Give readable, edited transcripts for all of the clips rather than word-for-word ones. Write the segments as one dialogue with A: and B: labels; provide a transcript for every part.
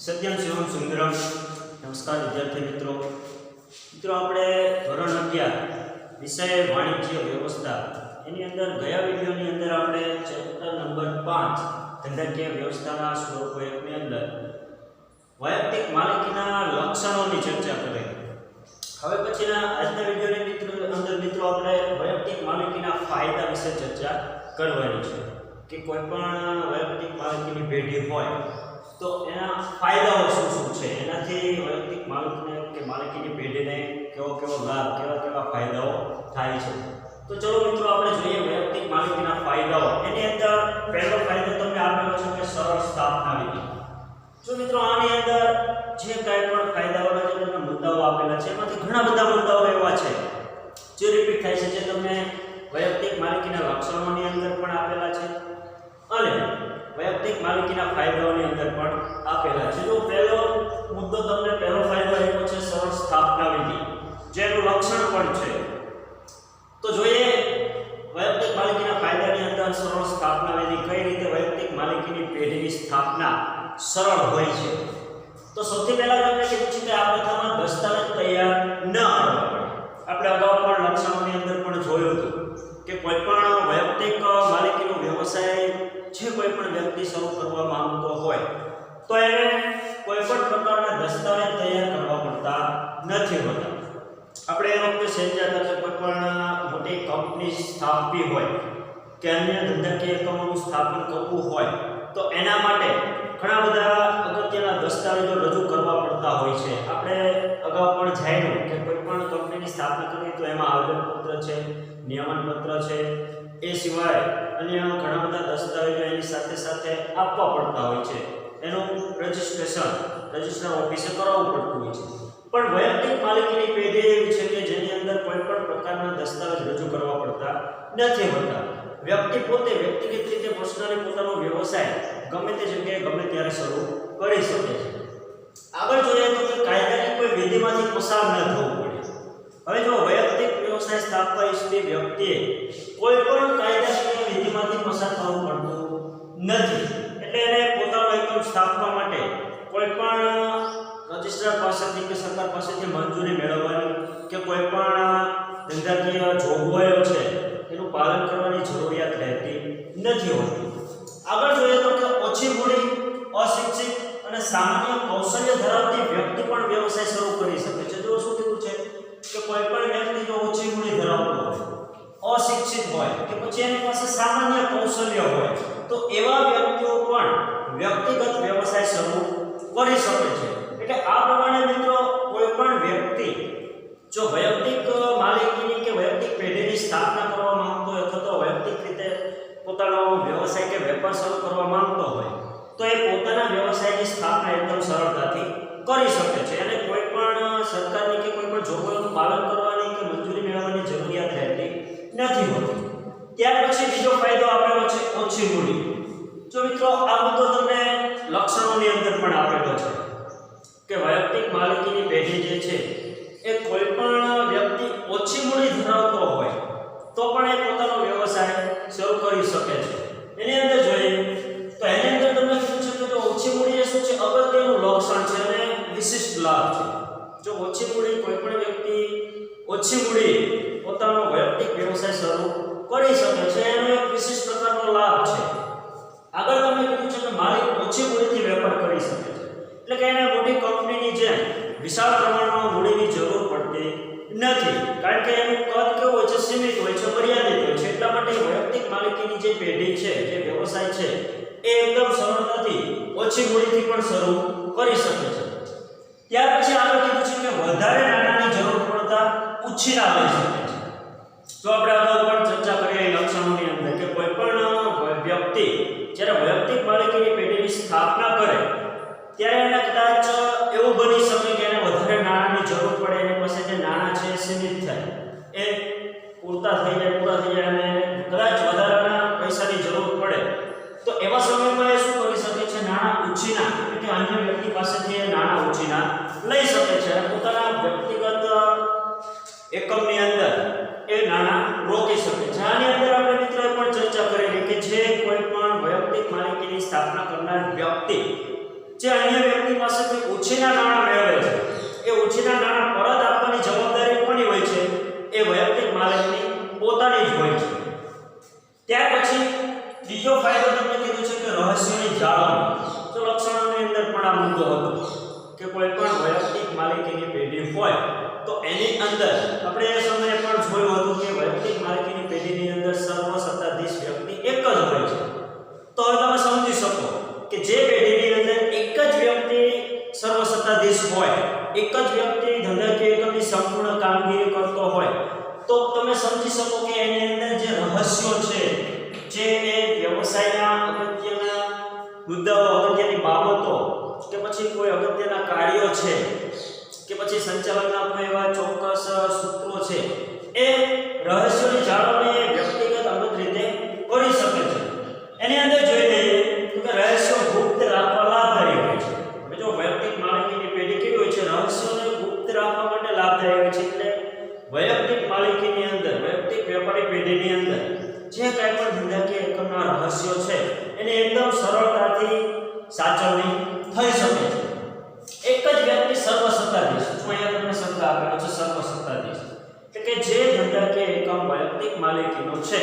A: સત્યમ શિવમ સુંદરમ। નમસ્કાર વિદ્યાર્થી મિત્રો। આપણે ધોરણ 11 વિષય વાણિજ્ય વ્યવસ્થા એની અંદર ગયા વિડિયોની અંદર આપણે ચેપ્ટર નંબર 5 ધંધાકીય વ્યવસ્થાના સ્વરૂપો એકની અંદર વૈયક્તિક માલિકીના લક્ષણોની ચર્ચા કરી। હવે પછીના આજના વિડિયોની મિત્રો આપણે વૈયક્તિક માલિકીના ફાયદા વિશે ચર્ચા કરવાની છે કે કોઈ પણ વૈયક્તિક માલિકીની પેઢી હોય તો એના ફાયદાઓ શું શું છે, એનાથી વૈયક્તિક માલિકીની પેઢીને કેવો લાભ કેવા ફાયદાઓ થાય છે। તો ચલો મિત્રો આપણે જોઈએ વૈયક્તિક માલિકીના ફાયદાઓ। એની અંદર પહેલો ફાયદો તમને આપેલો છે કે સરળ સ્થાપના વિધિ। જો મિત્રો આની અંદર જે કાંઈ પણ ફાયદાઓના જે તમને મુદ્દાઓ આપેલા છે એમાંથી ઘણા બધા મુદ્દાઓ એવા છે જે રિપીટ થાય છે, જે તમને વૈયક્તિક માલિકીના લક્ષણોની અંદર પણ આપેલા છે અને વૈયક્તિક માલિકીના ફાયદાઓની અંદર પણ આપેલા છે। જો પહેલો મુદ્દો તમને પહેલો ફાયદો આપ્યો છે સરળ સ્થાપના વિધિ, જેનું લક્ષણ પણ છે। તો જોઈએ વૈયક્તિક માલિકીના ફાયદાની અંદર સરળ સ્થાપના વિધિ, કઈ રીતે વૈયક્તિક માલિકીની પેઢીની સ્થાપના સરળ હોય છે। તો સૌથી પહેલા તમને કીધું છે કે આ પ્રથમ દસ્તાવેજ તૈયાર ન કરવા પડે। આપણે અગાઉ પણ લક્ષણોની અંદર પણ જોયું હતું કે કોઈ પણ વૈયક્તિક માલિકીનો વ્યવસાય જે કોઈ પણ વ્યક્તિ શરૂ કરવા માંગતો હોય તો એને કોઈ પણ પ્રકારના દસ્તાવેજ તૈયાર કરવા પડતા નથી હોતા। આપણે એ વખતે સમજાતા કે કોઈ પણ મોટી કંપની સ્થાપવી હોય કે અન્ય ધંધાકીય એકમોનું સ્થાપન કરવું હોય તો એના માટે ઘણા બધા અગત્યના દસ્તાવેજો રજૂ કરવા પડતા હોય છે। આપણે અગાઉ પણ જાણ્યું કે કોઈ પણ કંપનીની સ્થાપના કરવી તો એમાં આવેદનપત્ર છે, નિયમનપત્ર છે, એ સિવાય અન્ય ઘણા બધા દસ્તાવેજો એની સાથે આપવા પડતા હોય છે। એનું રજિસ્ટર ઓફિસે કરાવવું પડતું હોય છે। પણ વૈયક્તિક માલિકીની પેઢી એવી છે કે જેની અંદર કોઈ પણ પ્રકારના દસ્તાવેજ રજૂ કરવા પડતા નથી હોતા। વ્યક્તિ પોતે વ્યક્તિગત રીતે પર્સનલી પોતાનો વ્યવસાય ગમે તે જગ્યાએ ગમે ત્યારે શરૂ કરી શકે છે। આગળ જોઈએ તો કાયદાની કોઈ વિધિમાંથી પસાર ન થવું પડે। હવે જો વૈયક્તિક વ્યવસાય સ્થાપવા ઈચ્છતી વ્યક્તિએ કોઈ પણ કાયદાકીય વિધિમાંથી પસાર થવું પડતું નથી। એટલે એને પોતાનો એકમ સ્થાપવા માટે કોઈ પણ રજિસ્ટ્રાર પાસેથી કે સરકાર પાસેથી મંજૂરી મેળવવાની કે કોઈ પણ ધંધાકીય જોગવાઈઓ છે એનું પાલન કરવાની જરૂરિયાત રહેતી નથી હોતી। આગળ જોઈએ તો કે ઓછી મૂડી, અશિક્ષિત અને સામાન્ય કૌશલ્ય ધરાવતી વ્યક્તિ પણ વ્યવસાય શરૂ કરી શકે છે। જો શું કીધું છે કે કોઈ પણ વ્યક્તિ જો ઓછી મૂડી ધરાવતો હોય, અશિક્ષિત હોય કે પછી એની પાસે સામાન્ય કૌશલ્ય હોય તો એવા વ્યક્તિઓ પણ વ્યક્તિગત વ્યવસાય શરૂ કરી શકે છે। એટલે આ પ્રમાણે મિત્રો કોઈ પણ વ્યક્તિ જો વૈયક્તિક માલિકીની કે વૈયક્તિક પેઢીની સ્થાપના કરવા માંગતો હોય અથવા તો વૈયક્તિક રીતે પોતાનો વ્યવસાય કે વેપાર શરૂ કરવા માંગતો હોય તો એ પોતાના વ્યવસાયની સ્થાપના એકદમ સરળતાથી કરી શકે છે અને કોઈ પણ સરકારની કે કોઈ પણ જોગવાઈનું પાલન કરવાની કે મંજૂરી મેળવવાની જરૂરિયાત રહેતી નથી હોતી। ત્યાર પછી બીજો ફાયદો આપેલો છે ઓછી મૂડી। જો મિત્રો આ મુદ્દો તમને લક્ષણોની અંદર પણ આપેલો છે કે વૈયક્તિક માલિકીની પેઢી જે છે એ કોઈ પણ વ્યક્તિ ઓછી મૂડી ધરાવતો હોય તો પણ એ પોતાનો વ્યવસાય શરૂ કરી શકે છે। એની અંદર જોઈએ તો એની અંદર તમને કીધું છે કે જો ઓછી મૂડી એ શું છે, અગત્યનું લક્ષણ છે અને વિશિષ્ટ લાભ છે। જો ઓછી મૂડી કોઈ પણ વ્યક્તિ ઓછી મૂડી પોતાનો વૈયક્તિક વ્યવસાય શરૂ કરી શકે છે એનો એક વિશિષ્ટ પ્રકારનો લાભ છે। આગળ તમને કીધું છે કે માલિક ઓછી મૂડીથી વેપાર કરી શકે છે, એટલે કે એને મોટી કંપનીની જેમ વિશાળ પ્રમાણમાં મૂડીની જરૂર પડતી નથી, કારણ કે એનું કદ કેવું હોય છે, સીમિત હોય છે, મર્યાદિત હોય છે। એટલા માટે વૈયક્તિક માલિકીની જે પેઢી છે, જે વ્યવસાય છે એ એકદમ સરળતાથી ઓછી મૂડીથી પણ શરૂ કરી શકે છે। ત્યાર પછી આગળ કીધું છે કે વધારે નાણાંની જરૂર પડતા ઉછીના લઈ શકે છે। જો આપણે અગાઉ પણ ચર્ચા કરી લક્ષણોની અંદર કે કોઈ પણ વ્યક્તિ જ્યારે વૈયક્તિક માલિકીની પેઢીની સ્થાપના કરે ત્યારે એને કદાચ એવું બની શકે કે એને વધારે નાણાંની જરૂર પડે, એની પાસે જે નાણાં છે એ સીમિત થાય, એ પૂરા થઈ જાય અને કદાચ વધારાના પૈસાની જરૂર પડે તો એવા સમયમાં એ શું કરી શકે છે, નાણાં ઉછીના એટલે કે અન્ય વ્યક્તિ પાસેથી એ નાણાં ઉછીના લઈ શકે છે અને પોતાના વ્યક્તિગત એકમની અંદર એ નાણાં રોકી શકે છે। આની અંદર આપણે મિત્રો એ પણ ચર્ચા કરેલી કે જે કોઈ પણ વૈયક્તિક માલિકીની સ્થાપના કરનાર વ્યક્તિ જે અન્ય વ્યક્તિ પાસેથી ઉછીના નાણાં મેળવે છે એ ઉછીના નાણાં પરત આપવાની જવાબદારી કોની હોય છે? એ વૈયક્તિક માલિકની પોતાની જ હોય છે. ત્યાર પછી ત્રીજો ફાયદો તમને કીધું છે કે રહસ્યની જાળવણી. તો લક્ષણોની અંદર પણ આ મુદ્દો હતો કે કોઈ પણ વૈયક્તિક માલિકીની પેઢી હોય તો એની અંદર આપણે એ સમયે પણ જોયું હતું કે વૈયક્તિક માલિકીની પેઢીની અંદર સર્વસત્તાધીશ વ્યક્તિ એક જ હોય છે. તો હવે તમે સમજી શકો કે જે પેઢીની અંદર એક જ વ્યક્તિ સર્વસત્તાધીશ હોય, એક જ વ્યક્તિ ધંધાકીય એકમની સંપૂર્ણ કામગીરી કરતો હોય, તો તમે સમજી શકો કે એની અંદર જે રહસ્યો છે, જે એ વ્યવસાયના અગત્યના મુદ્દાઓ, અગત્યની બાબતો કે પછી કોઈ અગત્યના કાર્યો છે કે પછી સંચાલનના કોઈ એવા ચોક્કસ સૂત્રો છે, એ રહસ્યોની જાળવણી વ્યક્તિગત અંગત રીતે કરી શકે છે. એની અંદર જોઈ લઈએ તો કે રહસ્યો ગુપ્ત રાખવા લાભદાયી હોય છે. હવે જો વૈયક્તિક માલિકીની પેઢી કેવી હોય છે? રહસ્યોને ગુપ્ત રાખવા માટે લાભદાયી હોય છે. એટલે વૈયક્તિક માલિકીની અંદર, વૈયક્તિક વેપારી પેઢીની અંદર જે કંઈ પણ ધંધાકીય એકમના રહસ્યો છે એની એકદમ સરળતાથી સાચવણી થઈ શકે છે. એક જ વ્યક્તિ સર્વસત્તાધીશ, જો અહીંયા તમને શબ્દ આપેલો છે સર્વસત્તાધીશ, એટલે કે જે ધંધાકીય એકમ વૈયક્તિક માલિકીનો છે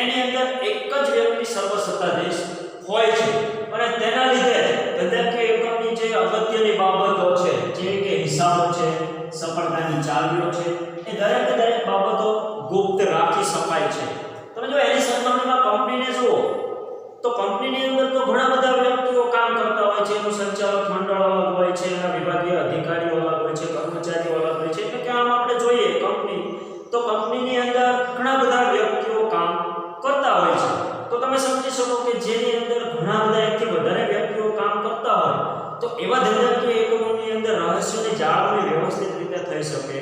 A: એની અંદર એક જ વ્યક્તિ સર્વસત્તાધીશ હોય છે અને તેના લીધે ધંધાકીય એકમની જે અગત્યની બાબતો છે, જેવી કે હિસાબો છે, સફળતાની ચાવીઓ છે, એ દરેક બાબતો ગુપ્ત રાખી શકાય છે. તમે જો એની સરખામણીમાં કંપનીને જુઓ તો કંપનીની અંદર તો ઘણા બધા વ્યક્તિઓ કામ કરતા હોય છે. એનું સંચાલક મંડળ અલગ હોય છે, એના વિભાગીય અધિકારીઓ અલગ હોય છે, કર્મચારીઓ અલગ હોય છે. એટલે કે આમ આપણે જોઈએ કંપની, તો કંપનીની અંદર ઘણા બધા વ્યક્તિઓ કામ કરતા હોય છે. તો તમે સમજી શકો કે જેની અંદર ઘણા બધા એકથી વધારે વ્યક્તિઓ કામ કરતા હોય તો એવા ધંધાકીય એકમોની અંદર રહસ્યોની જાળવણી વ્યવસ્થિત રીતે થઈ શકે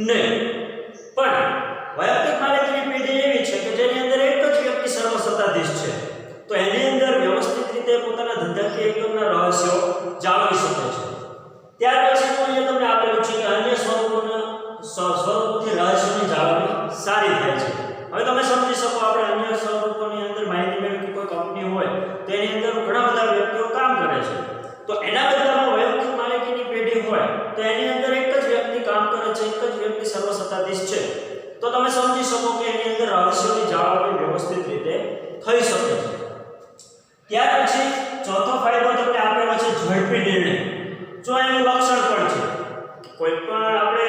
A: નહીં. પણ વૈયક્તિક માલિકીની પેઢી એવી છે કે જેની અંદર એક જ વ્યક્તિ સર્વસત્તાધીશ છે, તો એની અંદર વ્યવસ્થિત રીતે પોતાના ધંધાકીય એકમના રહસ્યો જાળવી શકે છે. ત્યાર પછી અહીંયા તમને આપેલું છે કે અન્ય સ્વરૂપોથી રહસ્યોની જાળવણી સારી થાય છે. હવે તમે સમજી શકો આપણે અન્ય સ્વરૂપોની અંદર માહિતી મેળવી કોઈ કંપની હોય તો એની અંદર ઘણા બધા વ્યક્તિઓ કામ કરે છે, તો એના બદલામાં વૈયક્તિક માલિકીની પેઢી હોય તો એની અંદર એક જ વ્યક્તિ કામ કરે છે, એક જ વ્યક્તિ સર્વસત્તાધીશ છે, તો તમે સમજી શકો કે એની અંદર રહસ્યોની જાળવણી વ્યવસ્થિત રીતે થઈ શકે છે. ત્યાર પછી ચોથો ફાયદો તમને આપેલો છે ઝડપી નિર્ણય. જો એનું લક્ષણ પણ છે, કોઈ પણ આપણે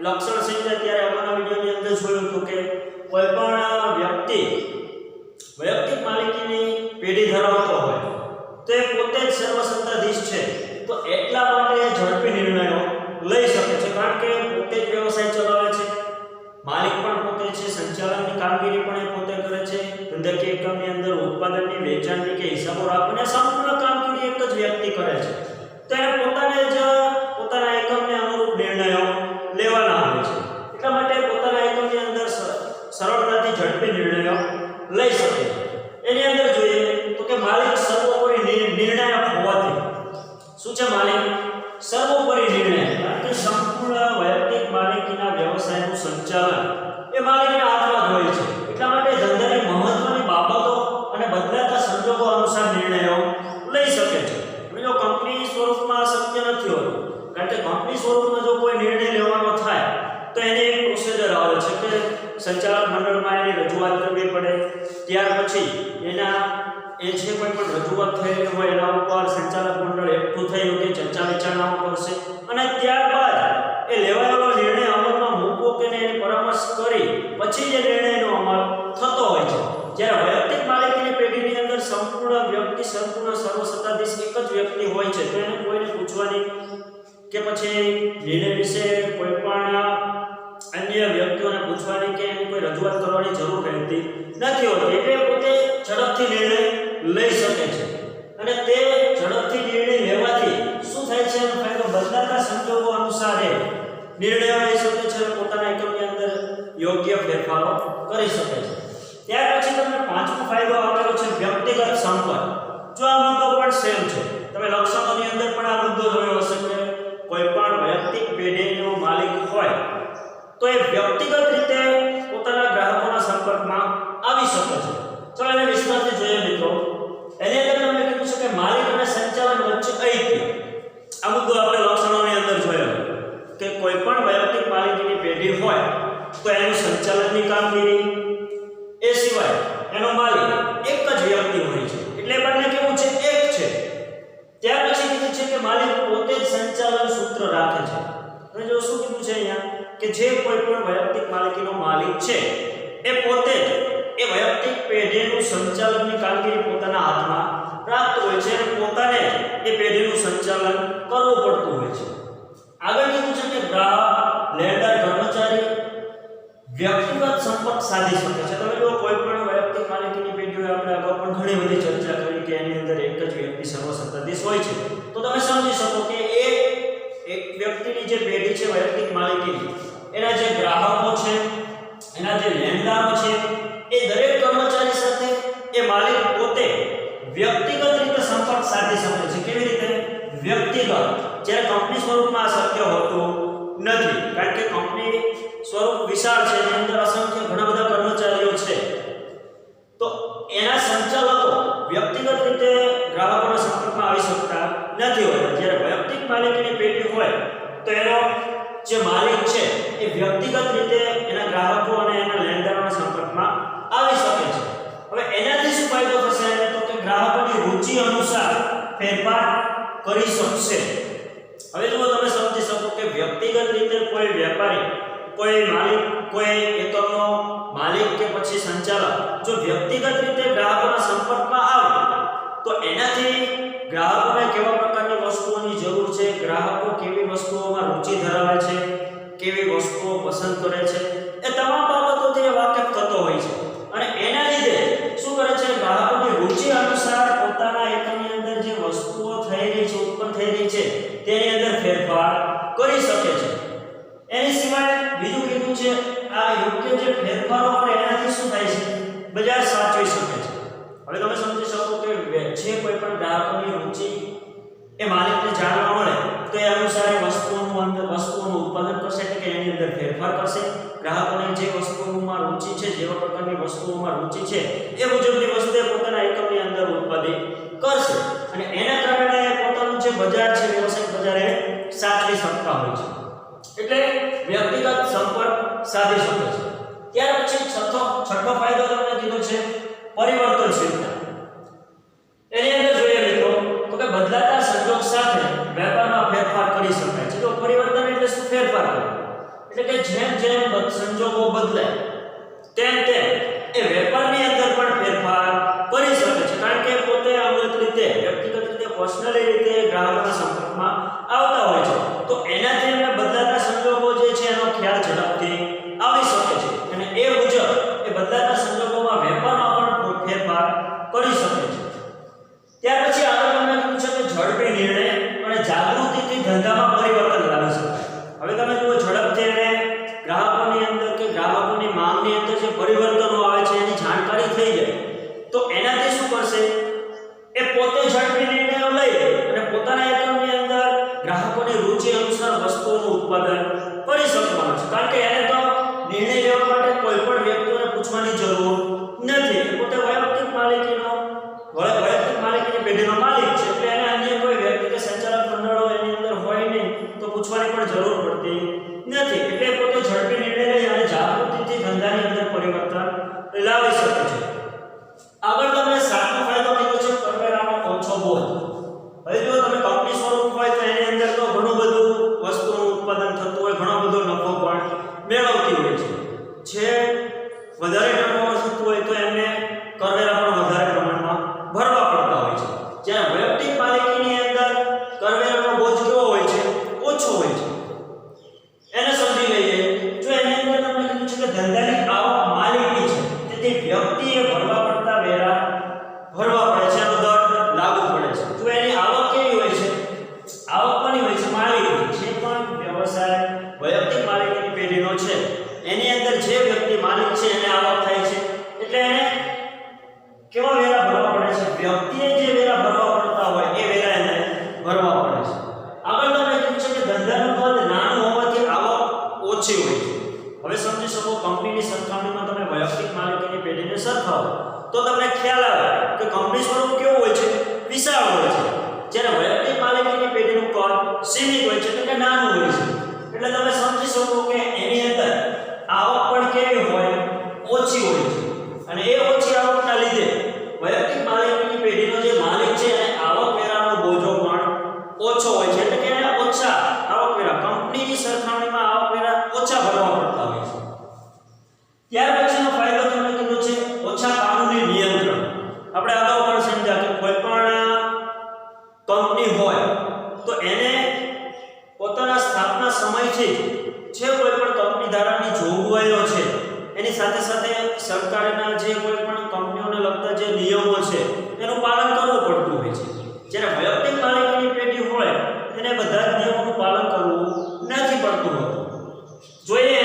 A: લક્ષણ સમજ્યા ત્યારે આગળના વિડિયોની અંદર જોયું હતું કે કોઈ પણ વ્યક્તિ વૈયક્તિક માલિકીની પેઢી ધરાવતો હોય તો એ પોતે જ સર્વસત્તાધીશ છે, તો એટલા માટે ઝડપી નિર્ણયો લઈ શકે છે. કારણ કે પોતે જ વ્યવસાય ચલાવે છે, માલિક પણ પોતે છે, સંચાલનની કામગીરી પણ એ પોતે કરે છે, ધંધાકીય એકમની અંદર ઉત્પાદનની, વેચાણની કે હિસાબો રાખવાની સંપૂર્ણ કામગીરી એક જ વ્યક્તિ કરે છે. તો એને પોતાને જ પોતાના એકમને અનુરૂપ નિર્ણયો લેવાના હોય છે. એટલા માટે પોતાના એકમની અંદર સરળતાથી ઝડપી નિર્ણયો લઈ શકે છે. એની અંદર જોઈએ તો કે માલિક સર્વોપરી નિર્ણાયક હોવાથી, શું છે માલિક? સર્વોપરી નિર્ણય. કારણ કે સંપૂર્ણ વૈયક્તિક માલિકીના વ્યવસાયનું સંચાલન એ માલિકના હાથમાં જ હોય છે. એટલા માટે ધંધાની મહત્વની બાબતો અને બદલાતા સંજોગો અનુસાર નિર્ણયો લઈ શકે છે. જો કંપની સ્વરૂપમાં શક્ય નથી હોતું, કારણ કે કંપની સ્વરૂપમાં જો કોઈ નિર્ણય લેવાનો થાય તો એની એક પ્રોસિજર આવે છે કે સંચાલક મંડળમાં એની રજૂઆત કરવી પડે. ત્યાર પછી એના એ જે કોઈ પણ રજૂઆત થયેલી હોય એના ઉપર સંચાલક મંડળ એકઠું થઈ યોગ્ય ચર્ચા વિચારણાઓ કરશે અને ત્યારબાદ એ લેવાયેલો નિર્ણય અમલમાં મૂકવો કે એની પરામર્શ કરી પછી જે નિર્ણયનો અમલ થતો હોય છે. જ્યારે વૈયક્તિક માલિકીની પેઢીની અંદર સંપૂર્ણ વ્યક્તિ, સંપૂર્ણ સર્વસત્તાધીશ એક જ વ્યક્તિ હોય છે, તો એને કોઈને પૂછવાની કે પછી નિર્ણય વિશે કોઈ પણ અન્ય વ્યક્તિઓને પૂછવાની કે એની કોઈ રજૂઆત કરવાની જરૂર રહેતી નથી હોતી. એટલે પોતે ઝડપથી નિર્ણય લઈ શકે છે અને તે ઝડપથી નિર્ણય લેવાથી શું થાય છે? એનો ફાયદો બદલાતા સંજોગો અનુસાર નિર્ણયો લઈ શકે છે અને પોતાના એકમની અંદર યોગ્ય ફેરફારો કરી શકે છે. ત્યાર પછી તમને પાંચમો ફાયદો આપેલો છે વ્યક્તિગત સંપર્ક. જો આ મુદ્દો પણ સેમ છે, તમે લક્ષણોની અંદર પણ આ મુદ્દો જોયો હશે કે કોઈ પણ વૈયક્તિક પેઢીનો માલિક હોય તો એ વ્યક્તિગત રીતે પોતાના ગ્રાહકોના સંપર્કમાં આવી શકે છે. ચાલો એને વિસ્તારથી જોઈએ મિત્રો. એની અંદર તમને કીધું છે કે માલિક અને સંચાલન વચ્ચે એનો માલિક એક જ વ્યક્તિ હોય છે, એટલે બંને કેવું છે, એક છે. ત્યાર પછી કીધું છે કે માલિક પોતે જ સંચાલન સૂત્ર રાખે છે. હવે જો શું કીધું છે અહીંયા કે જે કોઈ પણ વૈયક્તિક માલિકીનો માલિક છે એ પોતે જ એ વૈયક્તિક પેઢીનું સંચાલનની કામગીરી પોતાના હાથમાં રાખતો હોય છે અને પોતાને એ પેઢીનું સંચાલન કરવું પડતું હોય છે. આગળ કીધું છે કે ગ્રાહક, લેણદાર, કર્મચારી વ્યક્તિગત સંપર્ક સાધી શકે છે. તમે જો કોઈ પણ વૈયક્તિક માલિકીની પેઢીઓ આપણે અગાઉ પણ ઘણી બધી ચર્ચા કરી કે એની અંદર એક જ વ્યક્તિ સર્વસત્તાધીશ હોય છે, તો તમે સમજી શકો કે એક વ્યક્તિની જે પેઢી છે વૈયક્તિક માલિકીની, એના જે ગ્રાહકો છે, એના જે લેણદારો છે, એ દરેક કર્મચારી સાથે એ માલિક પોતે વ્યક્તિગત રીતે સંપર્ક સાધી શકે છે. કેવી રીતે? વ્યક્તિગત. જ્યારે કંપની સ્વરૂપમાં શક્ય હોતું નથી, કારણ કે કંપની સ્વરૂપ વિશાળ છે, એની અંદર અસંખ્ય ઘણા બધા કર્મચારીઓ છે, તો એના સંચાલકો વ્યક્તિગત રીતે ગ્રાહકોના સંપર્કમાં આવી શકતા નથી હોતા. જ્યારે વૈયક્તિક માલિકીની પેઢી હોય તો એનો જે માલિક છે એ વ્યક્તિગત રીતે એના ગ્રાહકો અને એના લેણદારોના સંપર્કમાં આવી શકે છે. હવે એનાથી શું ફાયદો થશે? તો કે ગ્રાહકોની રુચિ અનુસાર ફેરફાર કરી શકશે. હવે જો તમે સમજી શકો કે વ્યક્તિગત રીતે કોઈ વેપારી, કોઈ માલિક, કોઈ એકમનો માલિક કે પછી સંચાલક જો વ્યક્તિગત રીતે ગ્રાહકોના સંપર્કમાં આવે તો એનાથી ગ્રાહકોને કેવા પ્રકારની વસ્તુઓની જરૂર છે, ગ્રાહકો કેવી વસ્તુઓમાં રુચિ ધરાવે છે, કેવી વસ્તુઓ પસંદ કરે છે, એ તમામ બાબતોથી વાકેફ થતો હોય છે. અને એના લીધે શું કરે છે? ગ્રાહકોની રુચિ અનુસાર પોતાના એકમની અંદર જે વસ્તુઓ થઈ રહી છે, ઉત્પન્ન થઈ રહી છે, તેની અંદર ફેરફાર કરી શકે છે. એની સિવાય બીજું કીધું છે આ યોગ્ય જે ફેરફારો કરે એનાથી શું થાય છે? બજાર સાચવી શકે છે. હવે તમે સમજી શકો કે જે કોઈ પણ ગ્રાહકોની રુચિ એ માલિકને જાણવા મળે તો એ અનુસાર એ વસ્તુઓનું ઉત્પાદન કરશે, એટલે કે એની અંદર ફેરફાર કરશે. ગ્રાહકોને જે વસ્તુઓમાં રુચિ છે, જેવા પ્રકારની વસ્તુઓમાં રુચિ છે, એ મુજબની વસ્તુ પોતાના એકમની અંદર ઉત્પાદિત કરશે અને એના કારણે પોતાનું જે બજાર છે, વ્યવસાયિક બજાર એ સાચવી શકતા હોય છે. એટલે વ્યક્તિગત સંપર્ક સાધી શકે છે. ત્યાર પછી છઠ્ઠો ફાયદો તમને કીધો છે પરિવર્તનશીલતા. એની અંદર જોઈએ મિત્રો તો કે બદલાતા સંજોગ સાથે વેપારમાં ફેરફાર કરી શકાય છે. તો પરિવર્તન એટલે શું? ફેરફાર કરવો. એટલે કે જેમ જેમ સંજોગો બદલાય તેમ તેમ એ વેપારની અંદર પણ ફેરફાર કરી શકે છે, કારણ કે પોતે અમુક રીતે વ્યક્તિગત રીતે પર્સનલી રીતે ગ્રાહકોના સંપર્કમાં આવતા હોય છે. તો એનાથી એમને બદલાતા સંજોગો જે છે એનો ખ્યાલ ઝડપથી આવી શકે છે અને એ મુજબ એ બદલાતા સંજોગોમાં વેપારમાં પણ ફેરફાર કરી શકે છે. ત્યાર પછી આગળ તમને કીધું છે કે ઝડપી નિર્ણય અને જાગૃતિથી ધંધામાં પરિવર્તન લાવી શકાય. હવે તમે જુઓ, ઝડપથી એને ગ્રાહકોની અંદર કે ગ્રાહકોની માંગની અંદર જે પરિવર્તનો આવે છે એની જાણકારી થઈ જાય તો એનાથી શું કરશે? એ પોતે ઝડપી નિર્ણયો લઈ અને પોતાના એકમની અંદર ગ્રાહકોની રુચિ અનુસાર વસ્તુઓનું ઉત્પાદન કરી શકવાનો છે, કારણ કે એને તો નિર્ણય લેવા માટે કોઈ પણ વ્યક્તિને પૂછવાની જરૂર નથી. એ પોતે વૈયક્તિક માલિકીની પેઢીનો માલિક છે, એટલે એને અન્ય કોઈ વ્યક્તિ કે સંચાલક મંડળો એની અંદર હોય નહીં તો પૂછવાની પણ જરૂર પડતી નથી. એટલે પોતે ઝડપી નિર્ણય લઈ અને જાગૃતિથી ધંધાની અંદર પરિવર્તન લાવી શકે છે. આગળ તમને સાતમો ફાયદો કીધો છે કરવેરાનો ઓછો બોજ. હવે જો તમે કંપની સ્વરૂપ હોય તો એની અંદર તો ઘણું બધું વસ્તુનું ઉત્પાદન થતું હોય, ઘણો બધો નફો પણ મેળવતી હોય છે. જે વધારે નફો થતું હોય તો એમને કરવેરા પણ વધારે પ્રમાણમાં ભરવા પડતા હોય છે. જ્યારે વૈયક્તિક માલિકીની અંદર કરવેરાનો બોજ કેવો હોય છે? ઓછો હોય છે. એને સમજી લઈએ. જો એની અંદર તમને કીધું છે કે ધંધાની આવક માલિકની છે, તેથી વ્યક્તિએ ભરવા પડતા વેરા ભરવા પડે છે, એનો દર લાગુ પડે છે. જો એની આવક કેવી હોય છે? આવક કોની હોય છે? માલિકની. જે પણ વ્યવસાય વૈયક્તિક માલિકીની પેઢીનો છે એની અંદર જે વ્યક્તિ માલિક છે એને આવક થાય છે, એટલે એને કેવા વેરા ભરવા પડે છે? વ્યક્તિએ જે વેરા ભરવા પડતા હોય એ વેરા એને ભરવા પડે છે. આગળ તમને કીધું છે કે ધંધાનું કદ નાનું હોવાથી આવક ઓછી હોય છે. હવે સમજી શકો, કંપનીની સરખામણીમાં તમે વૈયક્તિક માલિકીની પેઢીને સરખાવો તો તમને ખ્યાલ આવે કે કંપની સ્વરૂપ કેવું હોય છે? વિશાળ હોય છે, જ્યારે વૈયક્તિક માલિકીની પેઢીનું કદ સીમિત હોય છે, એટલે કે નાનું હોય છે. એટલે તમે સમજી શકો કે એની અંદર આવક પણ કેવી હોય? ઓછી હોય છે. અને એ ઓછી આવકના હોવાના લીધે વૈયક્તિક માલિકીની પેઢીનો જે માલિક છે એને આવકવેરાનો બોજો પણ ઓછો હોય છે, એટલે કે એને ઓછા આવકવેરા, કંપનીની સરખામણીમાં આવકવેરા ઓછા ભરવા પડતા હોય છે. ત્યાર પછીનો ફાયદો તમને કીધો છે ઓછા કાનૂની નિયંત્રણ. આપણે અગાઉ પણ સમજ્યા કે કોઈ પણ કંપની હોય તો એને પોતાના સ્થાપના સમયથી જે કોઈ પણ કંપની ધારાની જોગવાઈઓ છે એની સાથે સાથે સરકારના જે કોઈ પણ કંપનીઓને લગતા જે નિયમો છે એનું પાલન કરવું પડતું હોય છે. જ્યારે વૈયક્તિક માલિકીની પેઢી હોય એને બધા જ નિયમોનું પાલન કરવું નથી પડતું હોતું. જોઈએ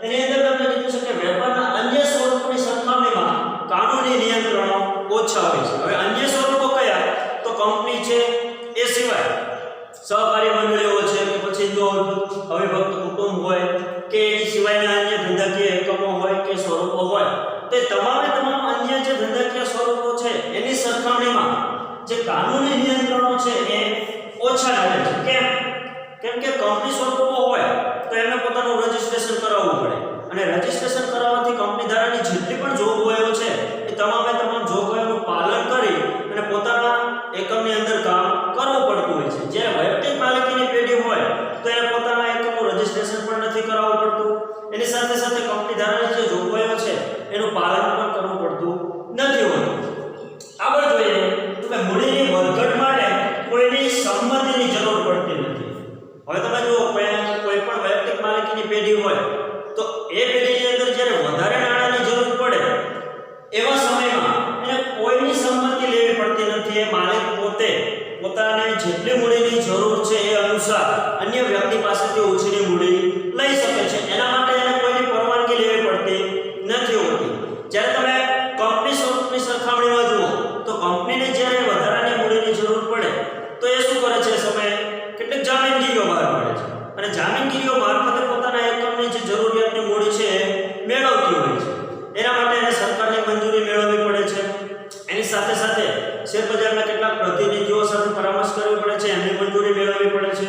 A: એની અંદર તમને કીધું છે કે વેપારના અન્ય સ્વરૂપોની સરખામણીમાં કાનૂની નિયંત્રણો ઓછા હોય છે. હવે અન્ય સ્વરૂપો કયા? તો કંપની છે એ સિવાય સહકારી મંડળીઓ છે કે પછી જો અવિભક્ત કુટુંબ હોય કે એ સિવાયના અન્ય ધંધાકીય એકમો હોય કે સ્વરૂપો હોય, તે તમામે તમામ અન્ય જે ધંધાકીય સ્વરૂપો છે એની સરખામણીમાં જે કાનૂની નિયંત્રણો છે એ ઓછા રહે છે. કેમ કે કંપની સ્વરૂપો હોય તો એમને પોતાનું રજિસ્ટ્રેશન કરાવવું પડે, અને રજિસ્ટ્રેશન કરાવવાથી કંપની ધારાની જેટલી પણ જોગવાઈઓ છે એ તમામે તમામ જોગવાઈઓનું પાલન કરી અને પોતાના એકમની અંદર કામ કરવું પડતું હોય છે. જ્યારે વૈયક્તિક માલિકીની પેઢી હોય તો એને પોતાના એકમનું રજિસ્ટ્રેશન પણ નથી કરાવવું પડતું, એની સાથે સાથે કંપની ધારાની જે જોગવાઈઓ છે એનું પાલન પણ કરવું પડતું નથી હોતું. આગળ જોઈએ તો કે મૂડીની વધઘટ માટે કોઈની સંમતિની જરૂર પડતી નથી. હવે તમે જુઓ કોઈ પણ વૈયક્તિક માલિકીની પેઢી હોય તો એ પેઢીની અંદર જ્યારે વધારે નાણાંની જરૂર પડે એવા સમયમાં એને કોઈની સંમતિ લેવી પડતી નથી. એ માલિક પોતે પોતાને જેટલી મૂડીની જરૂર છે એ અનુસાર અન્ય વ્યક્તિ પાસેથી ઓછીની મૂડી લઈ શકે છે. એના માટે એને કોઈની પરવાનગી લેવી પડતી નથી હોતી. જ્યારે તમે કંપની સ્વરૂપની સરખામણીમાં જુઓ તો કંપનીને જ્યારે વધારાની મૂડીની જરૂર પડે તો એ શું કરે છે? સમયે કેટલીક જામીનગીરીઓ બહાર પાડે છે, અને જામીનગીરીઓ મારફતે પોતાના એકમની જે જરૂરિયાતની મૂડી છે એ મેળવતી હોય છે. એના માટે એને સરકારની મંજૂરી મેળવવી પડે છે. એની સાથે સાથે શેરબજારના કેટલાક પ્રતિનિધિઓ સાથે પરામર્શ કરવી પડે છે, એમની મંજૂરી મેળવવી પડે છે.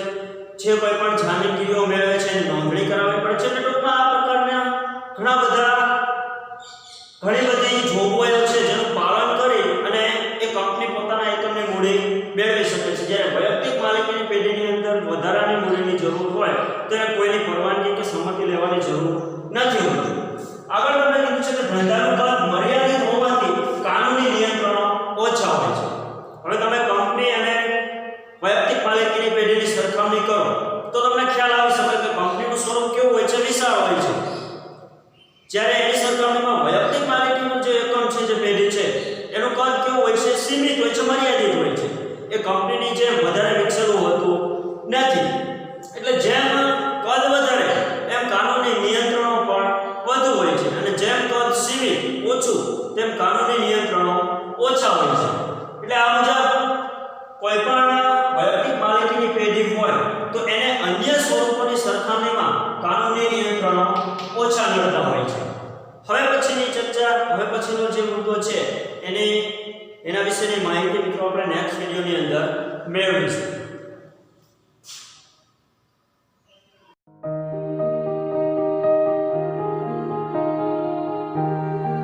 A: જે કોઈ પણ જામીનગીરીઓ મેળવે છે એની નોંધણી કરાવવી પડે છે. એટલે ટૂંકમાં આ પ્રકારના ઘણી બધી જોગવાઈઓ છે જેનું પાલન કરી અને એ કંપની પોતાના એકમની મૂડી મેળવી શકે છે. જ્યારે વૈયક્તિક માલિકીની પેઢીની અંદર વધારાની મૂડીની જરૂર હોય તો એને કોઈની પરવાનગી કે સંમતિ લેવાની જરૂર નથી હોતી. આગળ તમને કીધું છે કે ધંધાનું કદ મર્યાદિત હોવાથી કાનૂની નિયંત્રણો ઓછા હોય છે. હવે તમે કંપની અને વૈયક્તિક માલિકીની પેઢીની સરખામણી કરો તો તમને ખ્યાલ આવી શકે કે કંપનીનું સ્વરૂપ કેવું હોય છે? વિશાળ હોય છે. જ્યારે એની સરખામણીમાં વૈયક્તિક માલિકીનું જે એકમ છે, જે પેઢી છે, એનું કદ કેવું હોય છે? સીમિત હોય છે, મર્યાદિત હોય છે. એ કંપનીની જેમ વધારે વિકસેલું હોતું નથી. એટલે જેમ કદ વધારે એમ કાનૂની નિયંત્રણો પણ વધુ હોય છે, અને જેમ કદ સીમિત ઓછું તેમ કાનૂની નિયંત્રણો ઓછા હોય છે. એટલે આ મુજબ કોઈ પણ વૈયક્તિક માલિકીની પેઢી હોય તો એને અન્ય સ્વરૂપોની સરખામણીમાં કાનૂની નિયંત્રણો ઓછા મળતા હોય છે. હવે પછીનો જે મુદ્દો છે એના વિશેની માહિતી મિત્રો આપણે નેક્સ્ટ વિડિયોની અંદર મેળવીશું.